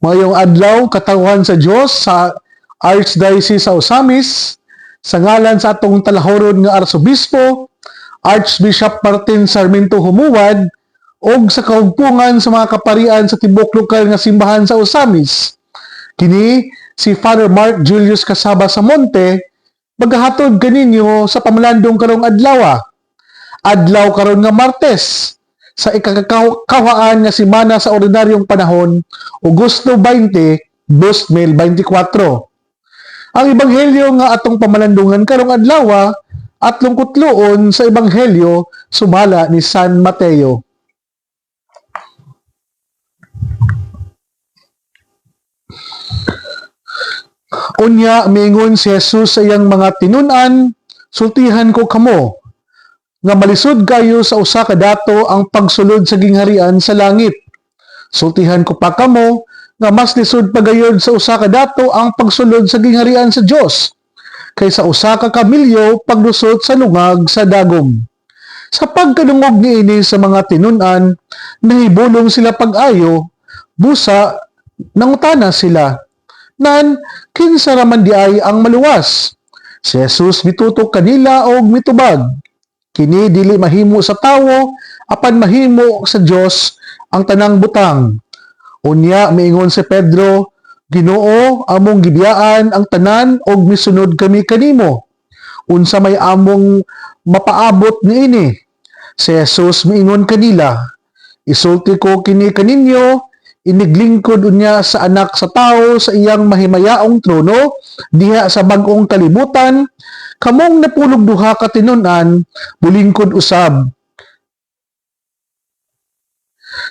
Mayong adlaw katawan sa Dios sa Archdiocese sa Osamis sa ngalan sa atong talahoron nga Arsobispo Archbishop Martin Sarmiento Humuad og sa kahugpungan sa mga kaparian sa tibok lokal nga simbahan sa Osamis. Kini si Father Mark Julius Casaba sa Monte maghahatod kaninyo sa pamalandong karong adlaw. Adlaw karon nga Martes sa ikakawhaan nga semana sa ordinaryong panahon, Agosto 20, 2024. Ang ebanghelyo nga atong pamalandungan karong adlaw at lungkotloon sa ebanghelyo sumala ni San Mateo. Unya miingon si Jesus sa iyang mga tinun-an, sultihan ko kamo nga malisod kayo sa usa ka dato ang pagsulod sa gingharian sa langit. Sultihan ko pa kamo nga mas lisod pagayod sa usa ka dato ang pagsulod sa gingharian sa Dios kaysa usa ka kamilyo paglusot sa lungag sa dagom. Sa pagkadungog niini sa mga tinun-an, nahibulong sila pag-ayo, busa nangutana sila. Nan, kinsa raman di ay ang maluwas? Si Jesus mitutok kanila og mitubag. Kini dili mahimo sa tawo, apan mahimo sa Dios ang tanang butang. Unya miingon si Pedro, Ginoo, among gibiyaan ang tanan og misunod kami kanimo. Unsa may among mapaabot niini? Si Jesus miingon kanila, isulti ko kini kaninyo, iniglingkod unya sa anak sa tao sa iyang mahimayaong trono diha sa bag-ong kalibutan. Kamong napulog duha ka tinun-an, bulingkod usab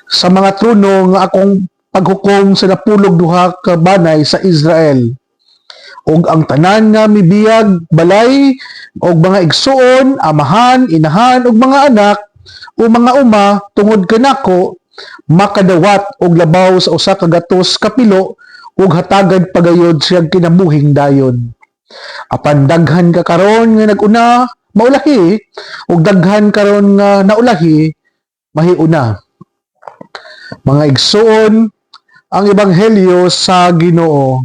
sa mga trono nga akong paghukom sa napulog duha ka banay sa Israel. Og ang tanan nga mibiyag, balay, og mga igsuon, amahan, inahan, og mga anak, o mga uma, tungod kanako, makadawat og labaw sa usa ka gatos kapilo, og hatagad pagayod siyang kinabuhing dayon. Apan daghan ka karon nga naguna maulahi ug daghan karon nga naulahi mahiuna. Mga igsoon, ang ebanghelyo sa Ginoo.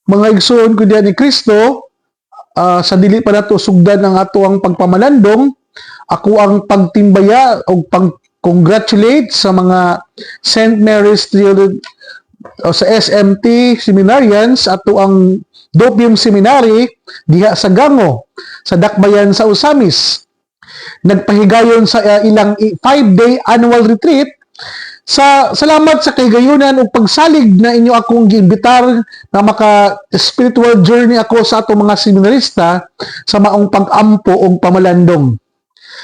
Mga igsoon ko diyan ni Kristo, sa dili pa nato sugdan ang ato ang pagpamalandong, ako ang pagtimbaya o pag-congratulate sa mga St. Mary's sa SMT Seminarians ato ang Dopium Seminary diha sa Gango sa Dakbayan sa Osamis. Nagpahigayon sa ilang 5-day annual retreat. Salamat sa kaygayonan ug pagsalig na inyo akong giimbitar na maka spiritual journey ako sa ato mga seminarista sa maong pag-ampo og pamalandong.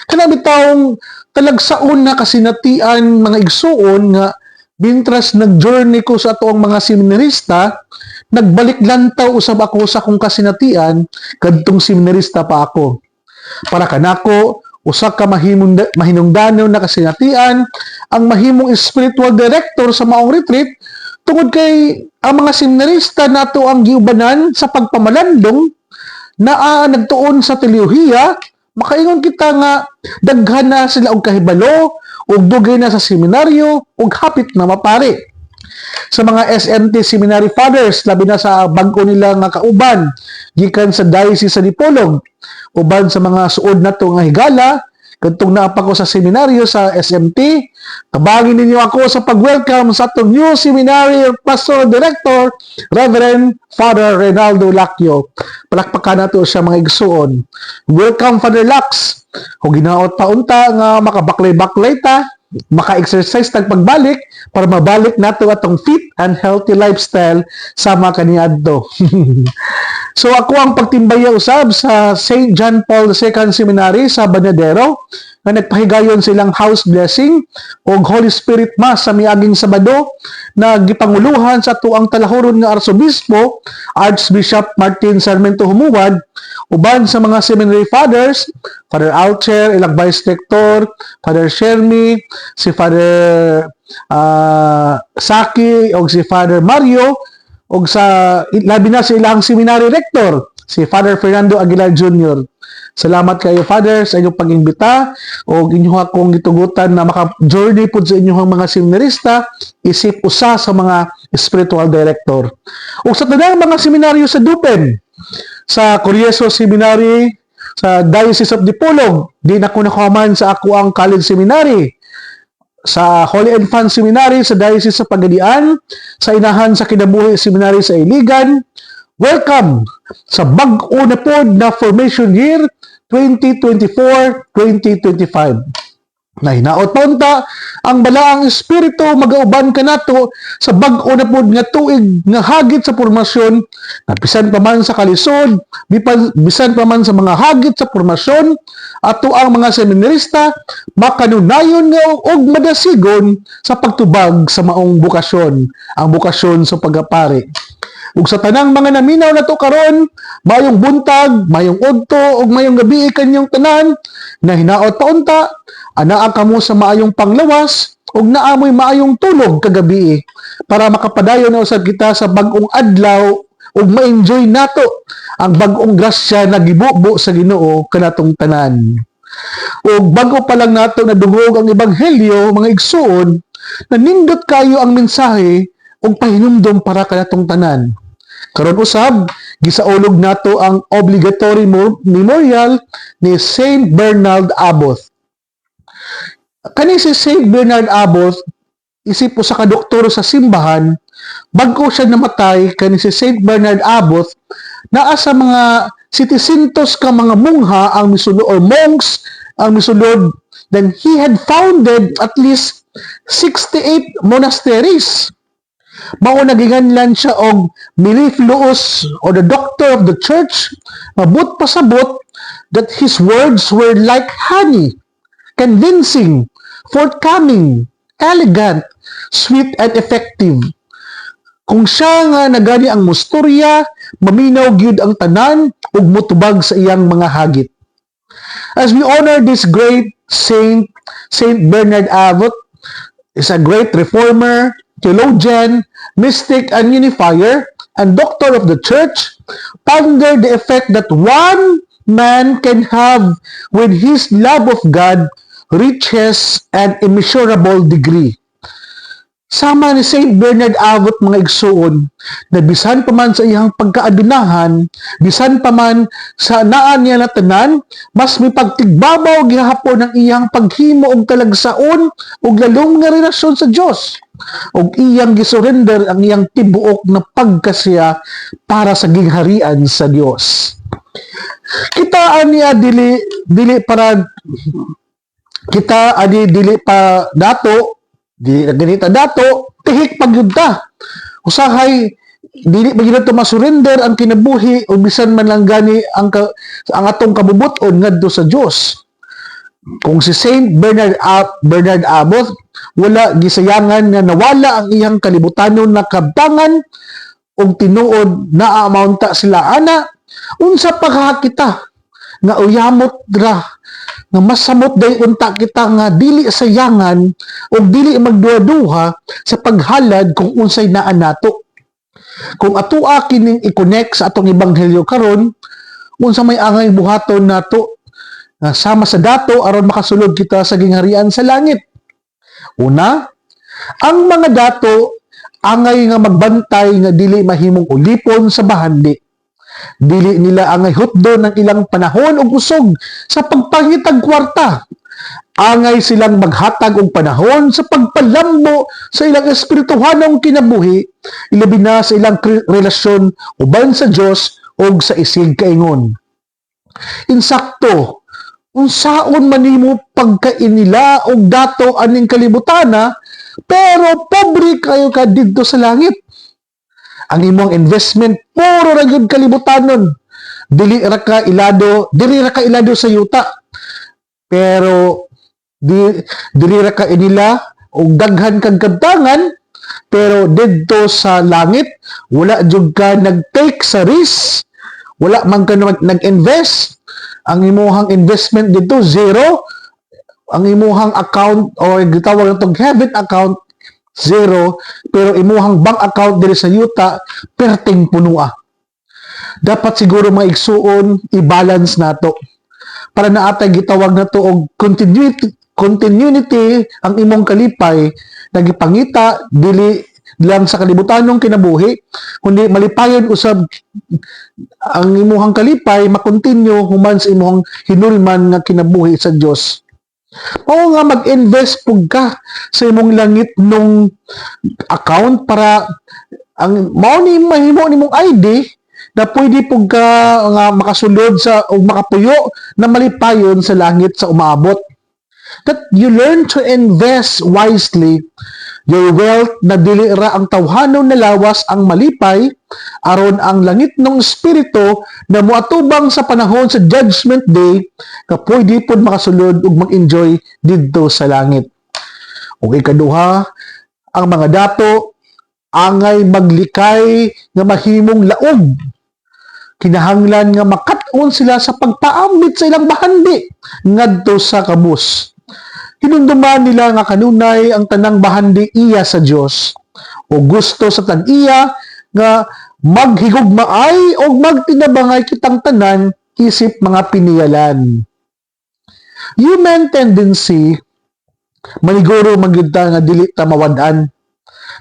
Kana bitawng talagsaon na kasinatian mga igsuon nga bintras nag-journey ko sa atoang mga seminarista, nagbalik lantaw usab ako sa akong kasinatian kadtong seminarista pa ako. Para kanako, usa ka mahinungdanon na kasinatian ang mahimong spiritual director sa maong retreat tungod kay ang mga seminarista nato ang giubanan sa pagpamalandong na nagtuon sa teolohiya. Makaingon kita nga daghan na sila og kahibalo ug dugay na sa seminaryo ug hapit na mapari. Sa mga SMT Seminary Fathers, labi na sa bag-o nila nga kauban gikan sa Diocese sa Dipolog, uban sa mga suod nato nga higala kadtong naapa ko sa seminaryo sa SMT, tabangin ninyo ako sa pag-welcome sa atong new seminary pastor director, Reverend Father Reynaldo Lacchio. Palakpakan nato siya mga igsuon. Welcome Father Lax. Kung ginaot pa unta nga makabaklay-baklay ta, maka-exercise tag pagbalik para mabalik nato atong fit and healthy lifestyle sama kaniadto. So ako ang pagtimbaya usab sa St. John Paul II Seminary sa Banadero nga nagpahigayon silang house blessing o Holy Spirit Mass sa miaging Sabado na gipanguluhan sa tuang talahoron nga Arsobispo Archbishop Martin Sarmiento Humuad uban sa mga seminary fathers, Father Alcher, ilang vice rector, Father Shermy, si Father Saki o si Father Mario o sa labi na sa ilang seminary rector si Father Fernando Aguilar Jr. Salamat kayo, Father, sa inyong pag-imbita o inyong akong gitugutan na maka-journey po sa inyong mga seminarista, isip usa sa mga spiritual director. O sa tanang mga seminaryo sa Dupen, sa Corieso Seminary, sa Diocese of Dipolog, di na ko nakaman sa ako ang college seminary, sa Holy Infant Seminary, sa Diocese sa Pagadian, sa Inahan sa Kinabuhi Seminary sa Iligan. Welcome sa bag-o na pod na formation year 2024-2025. Na hinaot paunta ang balaang espiritu magauban ka nato sa bag-o na pod nga tuig nga hagit sa formasyon, na bisan pa man sa kalisod, bisan pa man sa mga hagit sa formasyon, ato ang mga seminarista makanunayon nga og madasigon sa pagtubag sa maong bukasyon, ang bukasyon sa pagapari. Ug sa tanang mga naminaw na to karon, mayong buntag, mayong udto, ug mayong gabi kanyang tanan, na hinaot paunta, anaa kamo sa maayong panglawas, ug naamoy maayong tulog kagabi, para makapadayon na usab kita sa bag-ong adlaw, ug ma-enjoy nato ang bag-ong grasya na gibubo sa Ginoo kanatong tanan. Ug bago pa lang nato nadungog ang ebanghelyo, mga igsoon, nanindot kayo ang mensahe ug pahinumdom para kanatong tanan. Karon usab, gisaulog nato ang obligatory memorial ni Saint Bernard Abbot. Kani si Saint Bernard Abbot, isip po sa kadoktor sa simbahan, bago siya namatay, kani si Saint Bernard Abbot, naa sa mga 700 ka mga mungha ang misulod, or monks ang misulod, then he had founded at least 68 monasteries. Mao naginganlan siya og Mellifluous, or the doctor of the church, mabut pasabot that his words were like honey, convincing, forthcoming, elegant, sweet, and effective. Kung siya nga nagani ang musturya, maminaw gyud ang tanan ug mutubag sa iyang mga hagit. As we honor this great saint, Saint Bernard Abbot is a great reformer, theologian, mystic, and unifier, and doctor of the church, ponder the effect that one man can have with his love of God reaches an immeasurable degree. Sama ni Saint Bernard Abbot, mga igsoon, na bisan pa man sa iyang pagkaadinahan, bisan pa man sa naan niya na tanan, mas may pagtigbabaw gihapon ang iyang paghimo og talagsaon og lalong nga relasyon sa Dios, og iyang gisurrender ang iyang tibuok na pagkasiya para sa gingharian sa Dios. Kita aniya dili para kita ani dili pa dato, di ganita dato, tihik pagyudta. Usahay dili ba gyud masurrender ang kinabuhi o bisan man lang gani ang atong kabubuton ngadto sa Dios. Kung si Saint Bernard Abbot, wala gisayangan nga nawala ang iyang kalibutanon na kabtangan ug tinuod na amounta sila ana, unsa pa kita nga uyamot ra nga masamot day unta kita nga dili sayangan o dili magduha-duha sa paghalad kung unsay naa nato. Kung atoa kining i-connect sa atong ebanghelyo karon, unsa may angay buhaton nato sama sa dato aron makasulod kita sa gingharian sa langit. Una, ang mga dato angay nga magbantay nga dili mahimong ulipon sa bahandi. Dili nila angay hutdo ng ilang panahon ug usog sa pagpangitag kwarta. Angay silang maghatag og panahon sa pagpalambo sa ilang espirituhanong kinabuhi, ilabi na sa ilang relasyon uban sa Dios ug sa isig kaingon. Insakto, unsaon man nimo pagkainila og dato aning kalibutana, pero pobre kayo ka didto sa langit. Ang imong investment puro ra gyud kalibutanon. Dili ra ka ilado sa yuta. Pero dili ra ka inila og daghan kag kabtangan, pero didto sa langit wala jud ka nag-take sa risk, wala man ka nag-invest. Ang imong investment dito zero, ang imong account or gitawag natong heaven account zero, pero imuhang bank account diri sa yuta perting punua. Dapat siguro mga igsuon i-balance nato. para naatay gitawag na to og continuity ang imong kalipay nagipangita dili lang sa kalibutanong kinabuhi kundi malipayon usab ang imong kalipay makontinue human sa imong hinulman nga kinabuhi sa Dios. Mao nga mag-invest pug ka sa imong langit nung account para ang mao ni mahimo nimong ID na pwede pug ka nga makasulod sa o makapuyo na malipayon sa langit sa umaabot. That you learn to invest wisely your wealth na dili ra ang tawhanon na lawas ang malipay aron ang langit ng espiritu na moatubang sa panahon sa judgment day nga pwede pod makasulod ug mag-enjoy didto sa langit. Okay, kaduha, ang mga dato angay maglikay nga mahimong laog. Kinahanglan nga makat-on sila sa pagpaamit sa ilang bahandi ngadto sa kabus. Hinumduman nila nga kanunay ang tanang bahandi iya sa Dios o gusto sa tag-iya nga maghigugmaay o magtinabangay kitang tanan isip mga piniyalan. Human tendency maniguro magyud nga dili ta mawad-an,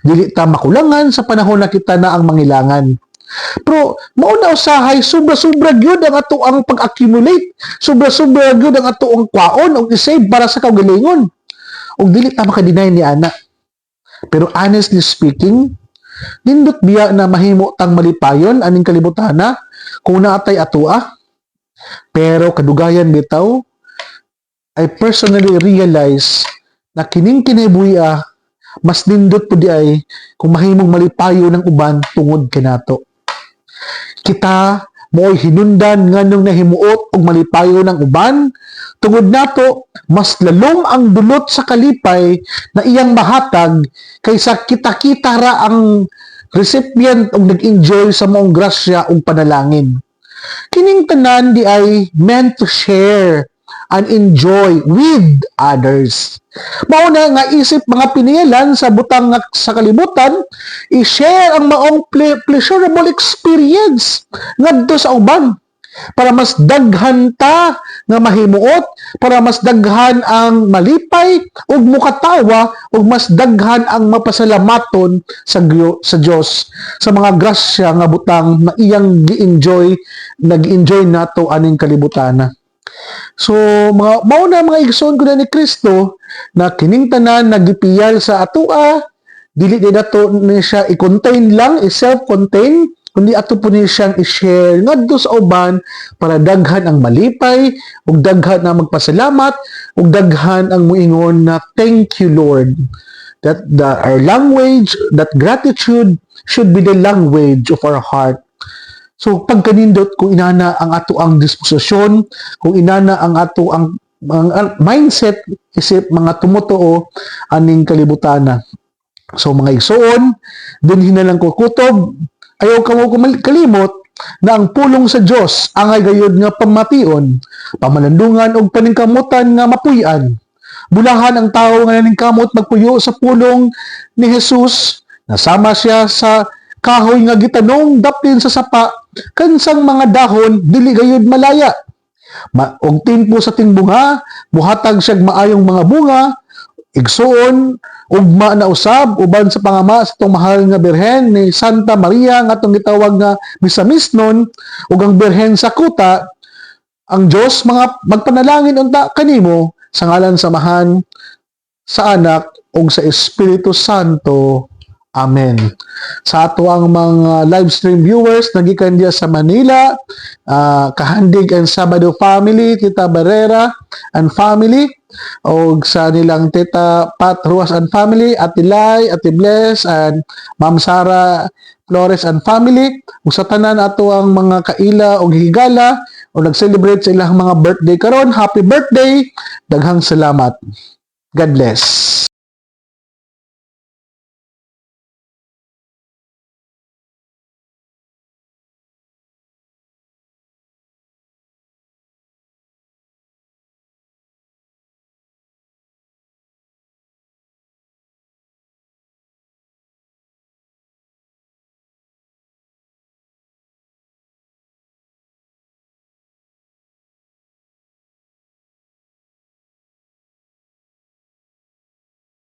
dili ta makulangan sa panahon na kita na ang mangilangan. Pero mauna usahay sobra-sobra gyud ang ato ang pag-accumulate, sobra-sobra gyud ang ato ang kwaon og i-save para sa kaugalingon. Og dili ta makadinay ni ana. Pero honestly speaking, nindot biya na mahimo tang malipayon aning kalibutana kung naatay atoa. Pero kadugayan bitaw, I personally realize na kining kinabuhi mas nindot po di ay kung mahimong malipayo ng uban tungod kanato. Kita mo'y hinundan nganong nahimuot og malipayo ng uban tungod nato mas lalong ang dulot sa kalipay na iyang mahatag kaysa kita-kita ra ang recipient og nag-enjoy sa maong grasya ug panalangin. Kining tanan di ay meant to share and enjoy with others. Mao na nga isip mga piniyalan sa butang sa kalibutan, i-share ang maong pleasurable experience ngadto sa uban para mas daghan ta nga mahimuot, para mas daghan ang malipay ug mukatawa ug mas daghan ang mapasalamaton sa Dios sa mga grasya nga butang na iyang nag-enjoy nato aning kalibutana. So, mao na mga igsoon ko na ni Kristo na kining tanan nagipiyal sa atoa, dili di nato ni siya i-contain lang, i-self-contain, kundi ato po ni siyang i-share ngadto sa uban para daghan ang malipay, ug daghan ang magpasalamat, ug daghan ang muingon na thank you Lord. That our language, that gratitude should be the language of our heart. So pagkanindot kung inana ang ato ang disposisyon, kung inana ang ato ang mindset isip mga tumutuo aning kalibutana. So mga igsoon, dinhi na lang ko kutob, ayaw ka mo kalimot na ang pulong sa Dios angay gayud nga pamation, pamalandungan og paningkamutan nga mapuy-an. Bulahan ang tawo nga naningkamot magpuyo sa pulong ni Jesus, nasama siya sa kahoy nga gitanong dapin sa sapa kansang mga dahon dili gayud malaya. Og timpo sa tingbunga buhatag siya maayong mga bunga, igsuon ugma na usab uban sa pangama sa itong mahal nga birhen ni Santa Maria nga itong gitawag nga Misamisnon ug ang birhen sa kuta. Ang Dios mga magpanalangin unta kanimo sa ngalan samahan sa Anak ug sa Espiritu Santo. Amen. Sa ato ang mga live stream viewers nagikan diya sa Manila, Kahandig and Sabado family, Tita Barrera and family, o sa nilang Tita Pat Ruas and family, Ate Lai, Ate Bless, and Ma'am Sara Flores and family, ug sa tanan ato ang mga kaila o higala o nag-celebrate sa ilang mga birthday karon. Happy birthday! Daghang salamat. God bless.